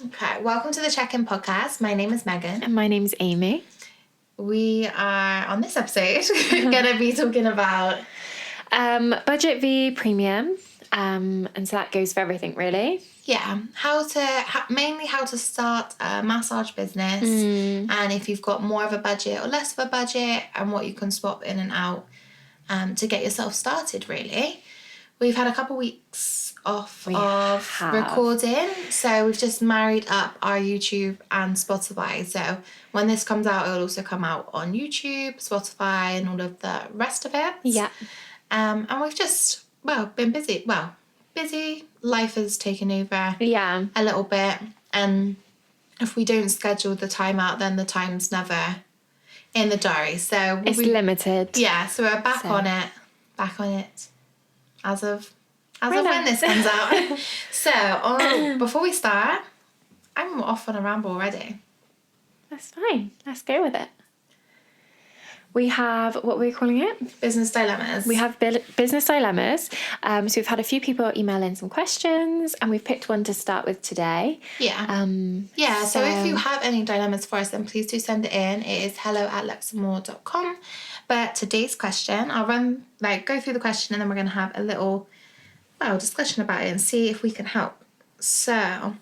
Okay, welcome to the Check-In podcast. My name is Megan. And my name's Amy. We are, on this episode, going to be talking about... budget v premium. And so that goes for everything, really. Yeah, mainly how to start a massage business and if you've got more of a budget or less of a budget and what you can swap in and out to get yourself started, really. We've had a couple weeks off of recording, so we've just married up our YouTube and Spotify. So when this comes out, it'll also come out on YouTube, Spotify, and all of the rest of it. Yeah. And we've just, been busy. Busy. Life has taken over a little bit. And if we don't schedule the time out, then the time's never in the diary. So it's limited. Yeah, so we're back on it as of when this comes out. So, before we start, I'm off on a ramble already. That's fine. Let's go with it. We have, what we're calling it? Business dilemmas. We have business dilemmas. So we've had a few people email in some questions and we've picked one to start with today. Yeah. So if you have any dilemmas for us, then please do send it in. It is hello@luxemore.com. But today's question, I'll go through the question and then we're going to have a little, discussion about it and see if we can help. So...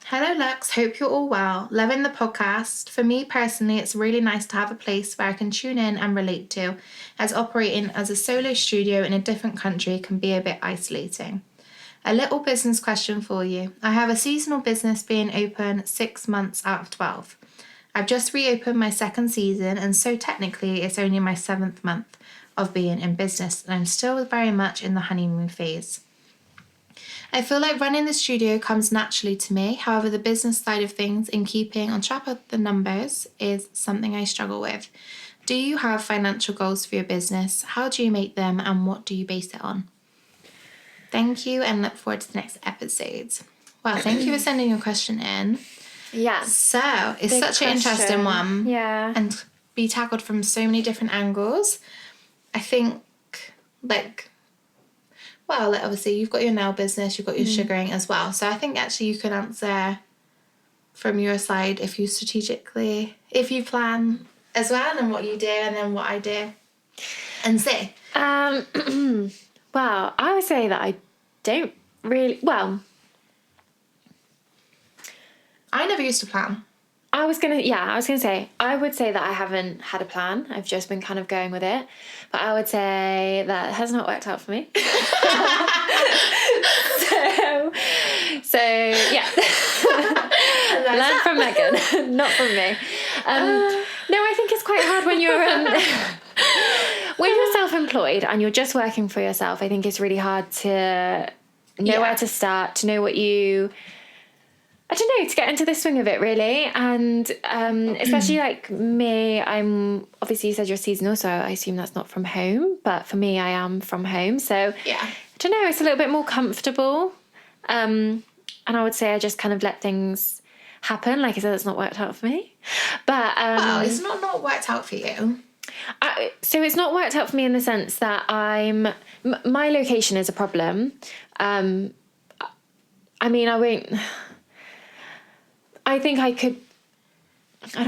Hello Lux, hope you're all well. Loving the podcast. For me personally, it's really nice to have a place where I can tune in and relate to, as operating as a solo studio in a different country can be a bit isolating. A little business question for you. I have a seasonal business being open 6 months out of 12. I've just reopened my second season, and so technically it's only my 7th month of being in business, and I'm still very much in the honeymoon phase. I feel like running the studio comes naturally to me. However, the business side of things and keeping on track of the numbers is something I struggle with. Do you have financial goals for your business? How do you make them and what do you base it on? Thank you and look forward to the next episodes. Well, thank you for sending your question in. Yeah. So, it's such an interesting one. Yeah. And be tackled from so many different angles. I think, obviously you've got your nail business, you've got your sugaring as well. So I think actually you can answer from your side if you plan as well and what you do and then what I do and see. Well, I would say that I don't really, I never used to plan. I was going to say, I would say that I haven't had a plan. I've just been kind of going with it. But I would say that has not worked out for me. so yeah. Learn from Megan, not from me. No, I think it's quite hard when you're self-employed and you're just working for yourself. I think it's really hard to know where to start, to know what you... I don't know, to get into the swing of it, really. And especially like me, I'm obviously, you said you're seasonal, so I assume that's not from home. But for me, I am from home. So I don't know, it's a little bit more comfortable. And I would say I just kind of let things happen. Like I said, it's not worked out for me. But it's not worked out for you. So it's not worked out for me in the sense that my location is a problem. I think I don't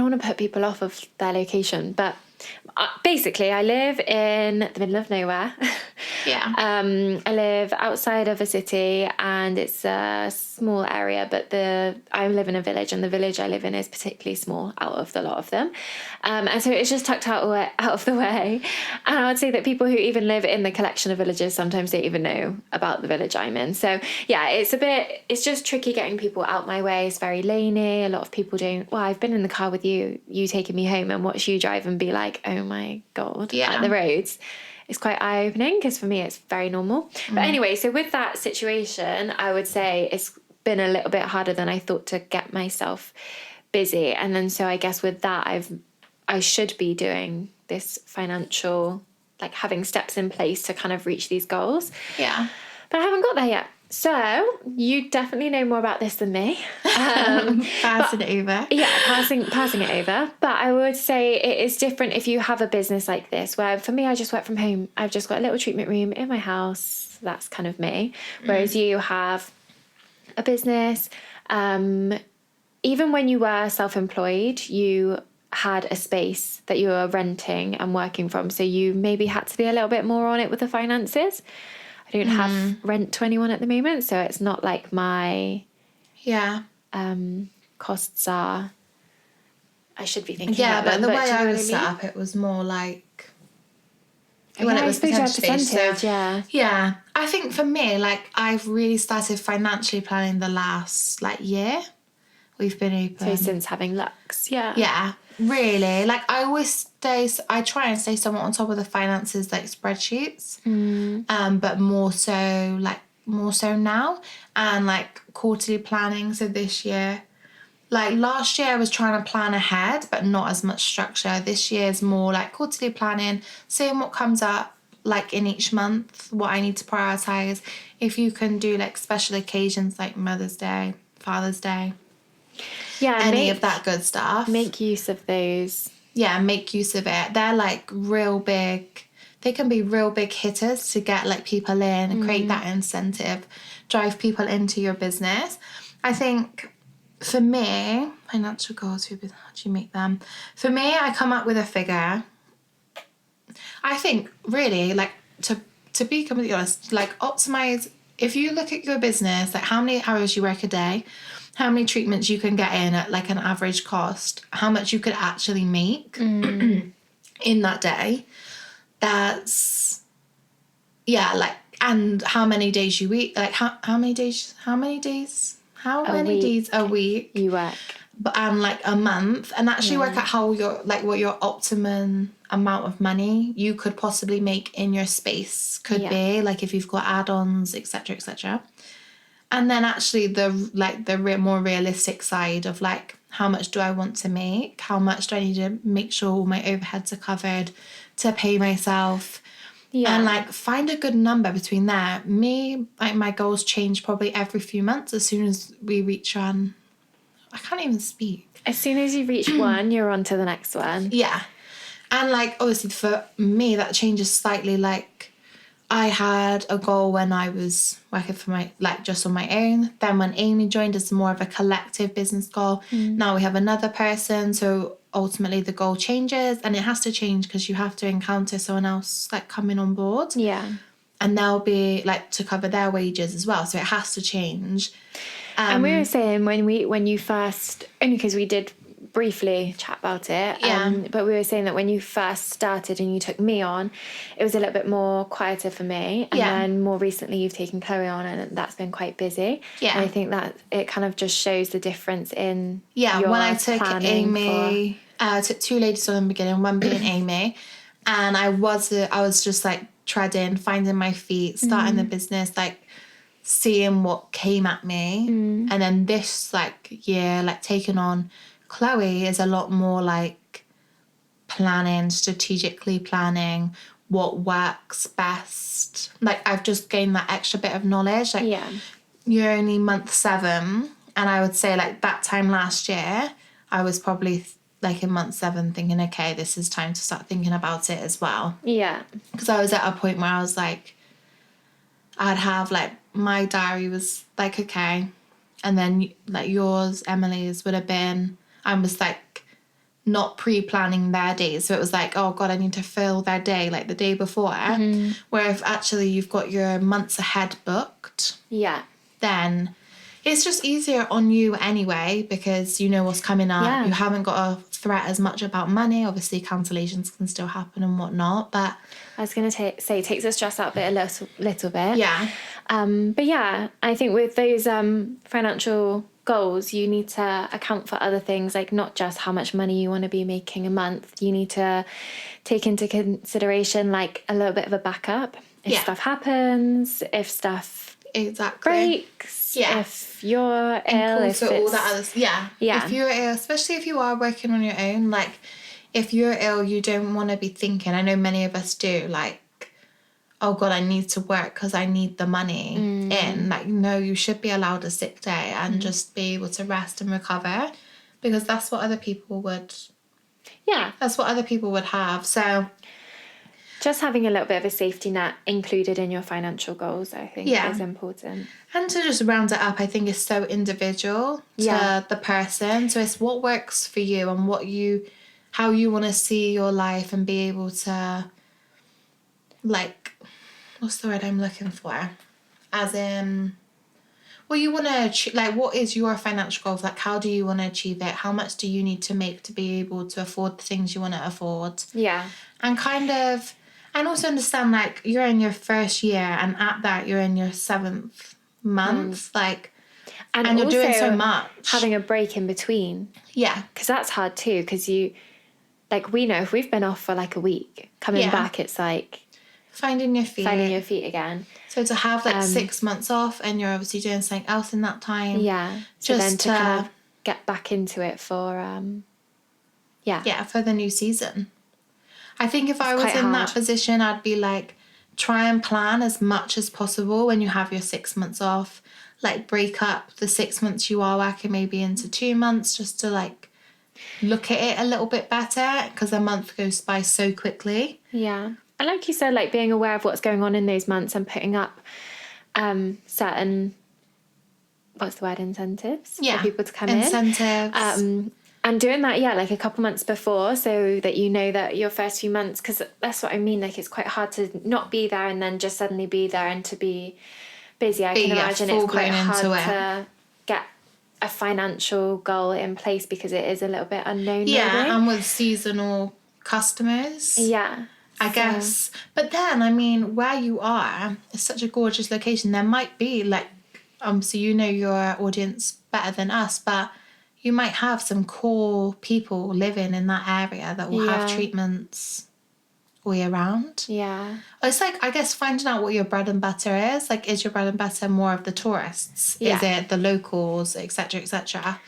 want to put people off of their location, but basically I live in the middle of nowhere. Yeah. I live outside of a city and it's a small area, but I live in a village and the village I live in is particularly small out of the lot of them. And so it's just tucked out of the way. And I would say that people who even live in the collection of villages sometimes don't even know about the village I'm in. So yeah, it's just tricky getting people out my way. It's very laney. A lot of people don't, I've been in the car with you taking me home and watch you drive and be like, oh my God, at the roads. It's quite eye-opening because for me it's very normal. But anyway, so with that situation, I would say it's been a little bit harder than I thought to get myself busy. And then so I guess with that, I should be doing this financial, like having steps in place to kind of reach these goals. Yeah. But I haven't got there yet. So you definitely know more about this than me. Passing it over. Yeah, passing it over. But I would say it is different if you have a business like this, where for me, I just work from home. I've just got a little treatment room in my house. That's kind of me. Whereas you have a business. Even when you were self-employed, you had a space that you were renting and working from. So you maybe had to be a little bit more on it with the finances. I don't have rent to anyone at the moment, so it's not like my costs are... I should be thinking about but them, the but way do you know I what was I mean? set up, it was more like... When it was percentage, Yeah. I think for me, like, I've really started financially planning the last, like, year. We've been open. So since having Luxe, Yeah, really. Like, I try and stay somewhat on top of the finances, like spreadsheets. But more so now. And, like, quarterly planning. So this year, like, last year I was trying to plan ahead, but not as much structure. This year is more, like, quarterly planning, seeing what comes up, like, in each month, what I need to prioritise. If you can do, like, special occasions like Mother's Day, Father's Day. Yeah, any of that good stuff. Make use of those. Yeah, make use of it. They're like real big. They can be real big hitters to get like people in and create that incentive, drive people into your business. I think for me, financial goals, how do you make them? For me, I come up with a figure. I think really like to be completely honest, like optimize. If you look at your business, like how many hours you work a day, how many treatments you can get in at like an average cost, how much you could actually make in that day. That's, like, and how many days you eat, like how many days a week You work. and like a month, and actually work out how what your optimum amount of money you could possibly make in your space could be, like if you've got add-ons, etc. And then actually the more realistic side of like, how much do I want to make? How much do I need to make sure all my overheads are covered to pay myself? Yeah. And like find a good number between there. Me, like my goals change probably every few months as soon as we reach on. I can't even speak. As soon as you reach one, you're on to the next one. Yeah. And like obviously for me that changes slightly. Like I had a goal when I was working for my, like just on my own. Then when Amy joined, it's more of a collective business goal. Now we have another person. So ultimately the goal changes, and it has to change because you have to encounter someone else like coming on board. Yeah. And they'll be like to cover their wages as well. So it has to change. And we were saying when you first, only because we did briefly chat about it, but we were saying that when you first started and you took me on, it was a little bit more quieter for me, and then more recently you've taken Chloe on, and that's been quite busy. And I think that it kind of just shows the difference in your when I took Amy, I took two ladies on in the beginning, one being Amy, and I was just like treading, finding my feet, starting the business, like seeing what came at me. And then this like year, like taking on Chloe is a lot more like strategically planning what works best. Like I've just gained that extra bit of knowledge. Like you're only month 7, and I would say like that time last year I was probably like in month 7 thinking, okay, this is time to start thinking about it as well. Yeah. Because I was at a point where I was like, I'd have like my diary was like, okay, and then like yours, Emily's would have been, I was like not pre-planning their days. So it was like, oh God, I need to fill their day like the day before. Where if actually you've got your months ahead booked, then it's just easier on you anyway, because you know what's coming up. You haven't got to fret as much about money. Obviously cancellations can still happen and whatnot, but I was going to say it takes the stress out of it a little bit. Yeah. But yeah, I think with those financial goals, you need to account for other things, like not just how much money you want to be making a month. You need to take into consideration like a little bit of a backup. If stuff happens, if stuff breaks, if you're ill, also all that other if you're ill, especially if you are working on your own, like if you're ill, you don't want to be thinking, I know many of us do, like, oh God, I need to work because I need the money in. Like, no, you should be allowed a sick day and just be able to rest and recover, because that's what other people would. Yeah. That's what other people would have. So just having a little bit of a safety net included in your financial goals, I think, is important. And to just round it up, I think it's so individual to the person. So it's what works for you and how you want to see your life and be able to, like, what's the word I'm looking for? As in, well, you want to achieve, like, what is your financial goals? Like, how do you want to achieve it? How much do you need to make to be able to afford the things you want to afford? Yeah. And and also understand, like, you're in your first year, and at that, you're in your 7th month, like, and you're doing so much. Having a break in between. Yeah. Because that's hard too, because we know if we've been off for like a week, coming back, it's like... Finding your feet again. So to have like 6 months off and you're obviously doing something else in that time. Yeah. So then to kind of get back into it for, for the new season. I think if I was in that position, I'd be like, try and plan as much as possible when you have your 6 months off. Like, break up the 6 months you are working maybe into 2 months, just to like look at it a little bit better, because a month goes by so quickly. Yeah. And like you said, like being aware of what's going on in those months and putting up certain, what's the word, incentives for people to come in. Incentives. And doing that, like a couple months before, so that you know that your first few months, because that's what I mean, like it's quite hard to not be there and then just suddenly be there and to be busy. I can imagine it's quite hard to get a financial goal in place because it is a little bit unknown. Yeah, maybe. And with seasonal customers. Yeah. I guess. But then, I mean, where you are is such a gorgeous location. There might be, like, so you know your audience better than us, but you might have some core people living in that area that will have treatments all year round. Yeah. It's like, I guess, finding out what your bread and butter is. Like, is your bread and butter more of the tourists? Yeah. Is it the locals, etc., etc.?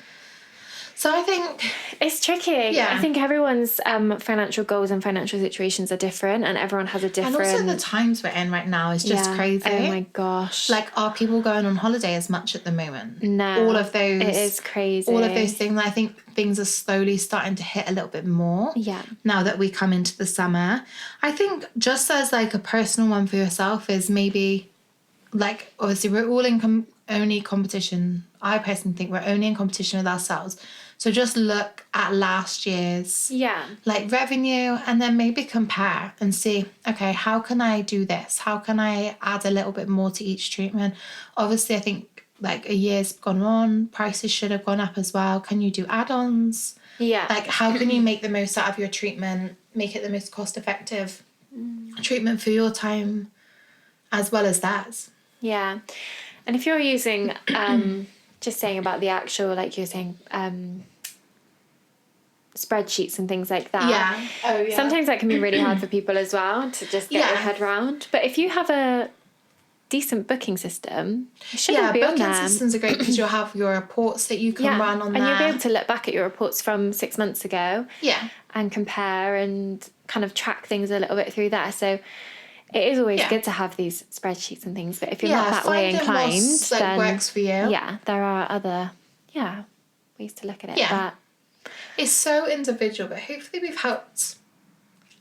So I think... It's tricky. Yeah. I think everyone's financial goals and financial situations are different, and everyone has a different... And also the times we're in right now is just crazy. Oh my gosh. Like, are people going on holiday as much at the moment? No. All of those... It is crazy. All of those things. I think things are slowly starting to hit a little bit more. Yeah. Now that we come into the summer. I think just as, like, a personal one for yourself is maybe... Like, obviously, we're all in only competition. I personally think we're only in competition with ourselves. So just look at last year's like revenue, and then maybe compare and see, okay, how can I do this? How can I add a little bit more to each treatment? Obviously, I think like a year's gone on, prices should have gone up as well. Can you do add-ons? Yeah. Like, how can you make the most out of your treatment, make it the most cost-effective treatment for your time as well as theirs? Yeah. And if you're using... just saying about the actual, like you're saying, spreadsheets and things like that. Yeah. Oh, yeah. Sometimes that can be really hard for people as well to just get your head round. But if you have a decent booking system, it shouldn't be on there. Booking systems are great because you'll have your reports that you can run on there. And you'll be able to look back at your reports from 6 months ago. Yeah. And compare and kind of track things a little bit through there. So... It is always good to have these spreadsheets and things, but if you're not that way inclined, then works for you. Yeah, there are other ways to look at it. Yeah. But it's so individual, but hopefully we've helped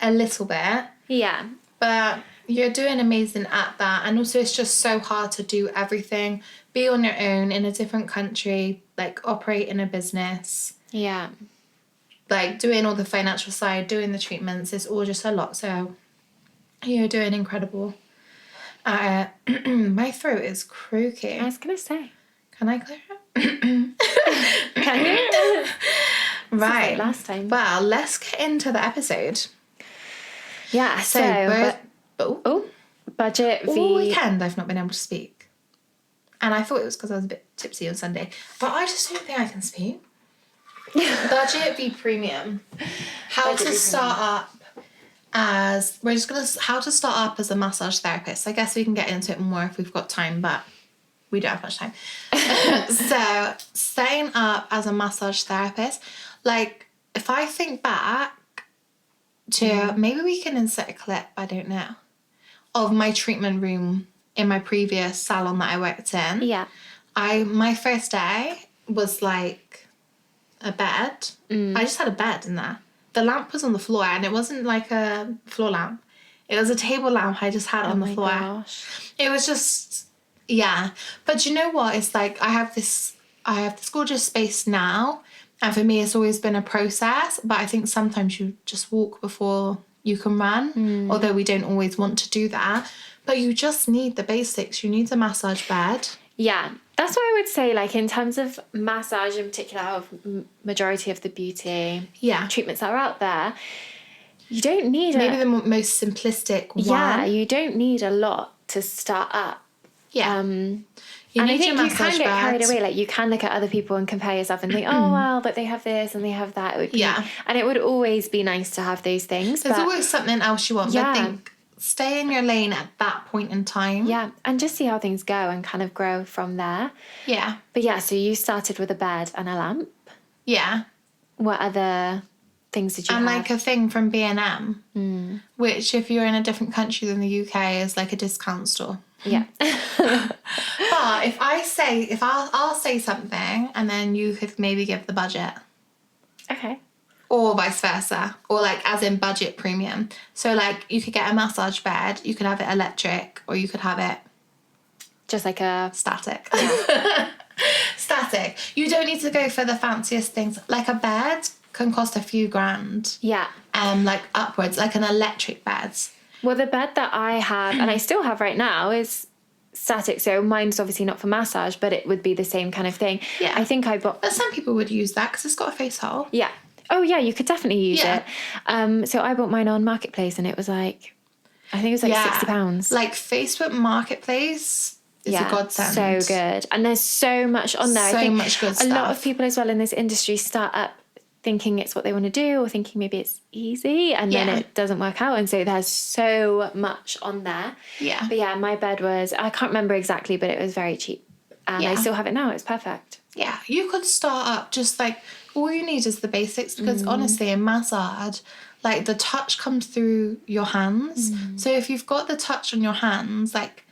a little bit. Yeah. But you're doing amazing at that, and also it's just so hard to do everything, be on your own in a different country, like operate in a business. Yeah. Like doing all the financial side, doing the treatments, it's all just a lot. So you're doing incredible. My throat is croaky. I was going to say. Can I clear it? Can you? Right. Like last time. Well, let's get into the episode. Yeah, budget v... All weekend I've not been able to speak. And I thought it was because I was a bit tipsy on Sunday. But I just don't think I can speak. Budget v premium. How to start up as a massage therapist. I guess we can get into it more if we've got time, but we don't have much time. So setting up as a massage therapist, like if I think back to maybe we can insert a clip, I don't know, of my treatment room in my previous salon that I worked in. Yeah. My first day was like a bed. I just had a bed in there. The lamp was on the floor, and it wasn't like a floor lamp. It was a table lamp I just had on the floor. Gosh. It was just, yeah. But you know what? It's like I have this gorgeous space now. And for me, it's always been a process. But I think sometimes you just walk before you can run. Although we don't always want to do that. But you just need the basics. You need the massage bed. Yeah. That's what I would say, like, in terms of massage in particular, of majority of the beauty treatments that are out there, you don't need maybe the most simplistic one. Yeah, you don't need a lot to start up. Yeah. And I think you can get carried away. Like, you can look at other people and compare yourself and think, oh, well, but they have this and they have that. It would be, and it would always be nice to have those things. There's always something else you want. Yeah. But I think stay in your lane at that point in time. Yeah, and just see how things go and kind of grow from there. Yeah. But yeah, so you started with a bed and a lamp. Yeah. What other things did you have? And like a thing from B&M, which if you're in a different country than the UK is like a discount store. Yeah. But if I'll say something and then you could maybe give the budget. Okay. Or vice versa. Or like as in budget premium. So like you could get a massage bed, you could have it electric, or you could have it just like a static. Yeah. Static. You don't need to go for the fanciest things. Like a bed can cost a few grand. Yeah. Like upwards, like an electric bed. Well, the bed that I have, and I still have right now, is static. So mine's obviously not for massage, but it would be the same kind of thing. Yeah. I think I bought... But some people would use that because it's got a face hole. Yeah. Oh, yeah, you could definitely use it. So I bought mine on Marketplace and it was like, I think it was like £60. Like Facebook Marketplace is a godsend. So good. And there's so much on there. So I think much good stuff. A lot of people as well in this industry start up thinking it's what they want to do or thinking maybe it's easy and then it doesn't work out. And so there's so much on there. Yeah. But yeah, my bed was, I can't remember exactly, but it was very cheap. And I still have it now. It's perfect. Yeah. You could start up just like, all you need is the basics because honestly in massage, like the touch comes through your hands. So if you've got the touch on your hands, like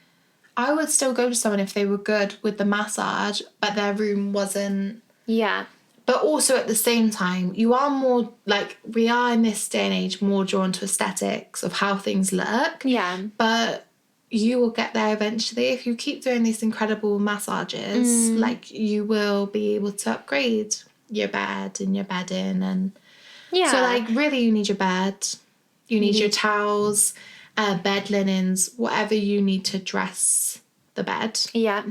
I would still go to someone if they were good with the massage, but their room wasn't. Yeah. But also at the same time, you are more like, we are in this day and age more drawn to aesthetics of how things look. Yeah. But you will get there eventually. If you keep doing these incredible massages, like you will be able to upgrade your bed and your bedding. And so like really you need your bed, you need your towels, bed linens, whatever you need to dress the bed. Yeah.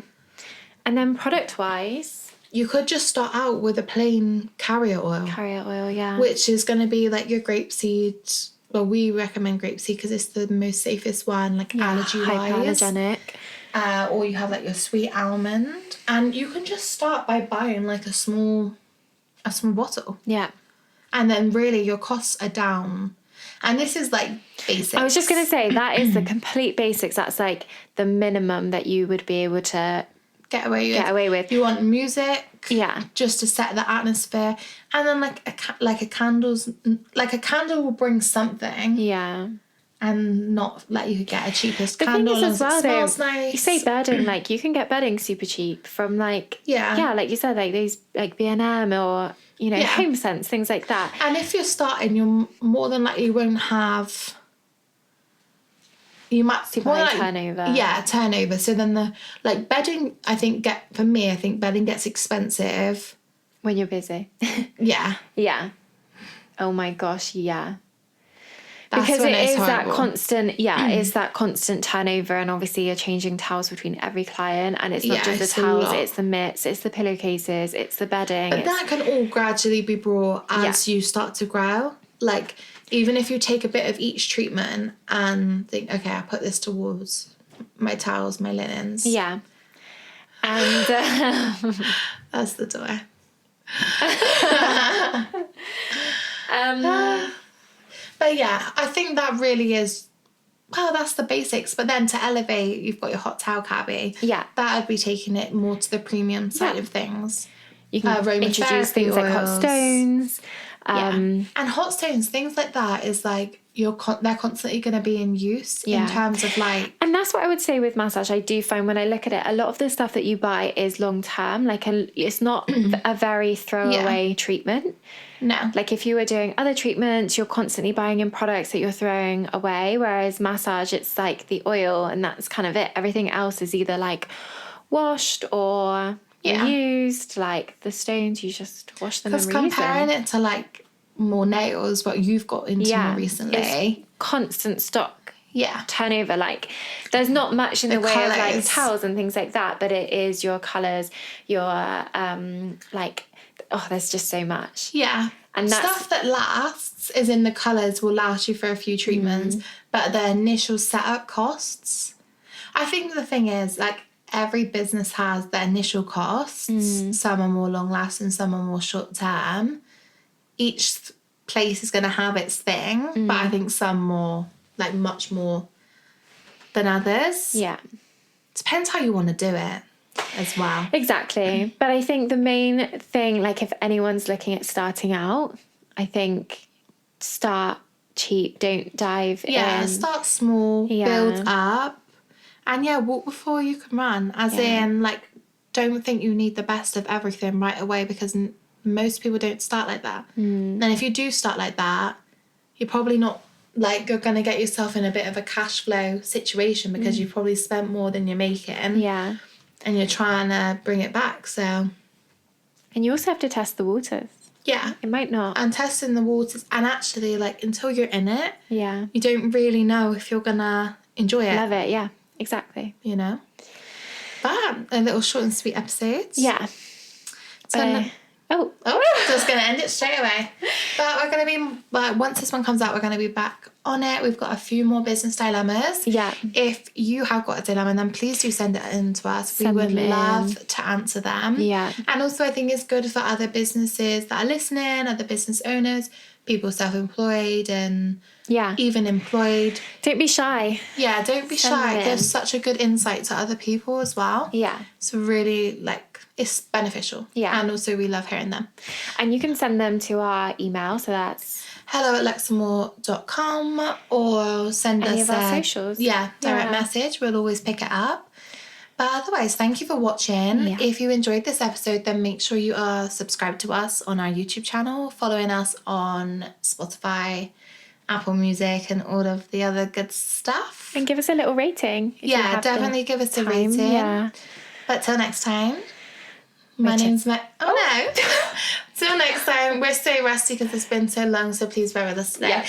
And then product-wise, you could just start out with a plain carrier oil. Carrier oil, yeah. Which is going to be like your grapeseed. Well, we recommend grapeseed because it's the most safest one, like allergy-wise. Hypoallergenic. Or you have like your sweet almond. And you can just start by buying like a small bottle. Yeah. And then really your costs are down. And this is like basics. I was just going to say, that is the complete basics. That's like the minimum that you would be able to get away with. You want music, just to set the atmosphere, and then like a candle will bring something, and not like you could get a cheapest candle. The thing is as well, though, nice. You say bedding, like you can get bedding super cheap from like like you said, like these like B&M or Home Sense, things like that. And if you're starting, you're more than likely won't have. You might see more turnover. Yeah, turnover. So then the bedding, I think bedding gets expensive when you're busy. Yeah. Yeah. Oh my gosh, yeah. That's because it is horrible. that constant, it's that constant turnover, and obviously you're changing towels between every client, and it's not just the towels, it's the mitts, it's the pillowcases, it's the bedding. But that can all gradually be brought as you start to grow. Like, even if you take a bit of each treatment and think, okay, I'll put this towards my towels, my linens. Yeah. And that's the door. But yeah, I think that really is, that's the basics. But then to elevate, you've got your hot towel cabbie. Yeah. That would be taking it more to the premium side of things. You can introduce things like hot stones. And hot stones, things like that is like they're constantly going to be in use in terms of like... And that's what I would say with massage. I do find when I look at it, a lot of the stuff that you buy is long term. Like it's not a very throwaway treatment. No. Like if you were doing other treatments, you're constantly buying in products that you're throwing away. Whereas massage, it's like the oil and that's kind of it. Everything else is either like washed or used. Like the stones, you just wash them and reuse them. Because comparing it to like more nails, what you've got into more recently, it's constant stock turnover. Like there's not much in the way colours. Of like towels and things like that, but it is your colours, your like there's just so much. And that's stuff that lasts, as in the colours will last you for a few treatments, but the initial setup costs, I think the thing is like every business has the initial costs. Some are more long lasting, some are more short term. Each place is going to have its thing, but I think some more, like much more than others. Depends how you want to do it as well. Exactly. But I think the main thing, like if anyone's looking at starting out, I think start cheap, don't dive in. Start small, build up, and walk before you can run. As in, like, don't think you need the best of everything right away, because most people don't start like that. And if you do start like that, you're probably not, like, you're going to get yourself in a bit of a cash flow situation because you've probably spent more than you're making. And you're trying to bring it back, so... And you also have to test the waters. It might not. And testing the waters, and actually, like, until you're in it, you don't really know if you're going to enjoy it. Love it, exactly. You know? But a little short and sweet episode. Just going to end it straight away. But we're going to be, once this one comes out, we're going to be back on it. We've got a few more business dilemmas. If you have got a dilemma, then please do send it in to us. We would love to answer them. And also I think it's good for other businesses that are listening, other business owners, people self-employed and even employed. Don't be shy. Don't be shy. It gives such a good insight to other people as well. So really, like, it's beneficial. And also we love hearing them. And you can send them to our email, so that's hello@luxemore.com, or send any us of our socials. Direct message. We'll always pick it up. But otherwise, thank you for watching. If you enjoyed this episode, then make sure you are subscribed to us on our YouTube channel, following us on Spotify, Apple Music, and all of the other good stuff. And give us a little rating. Definitely give us a rating. But till next time, my name's Meg. Oh no! Till next time, we're so rusty because it's been so long, so please bear with us today.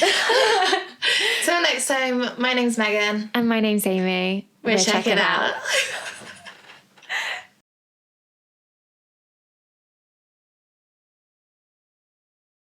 Till next time, my name's Megan. And my name's Amy. We're checking out.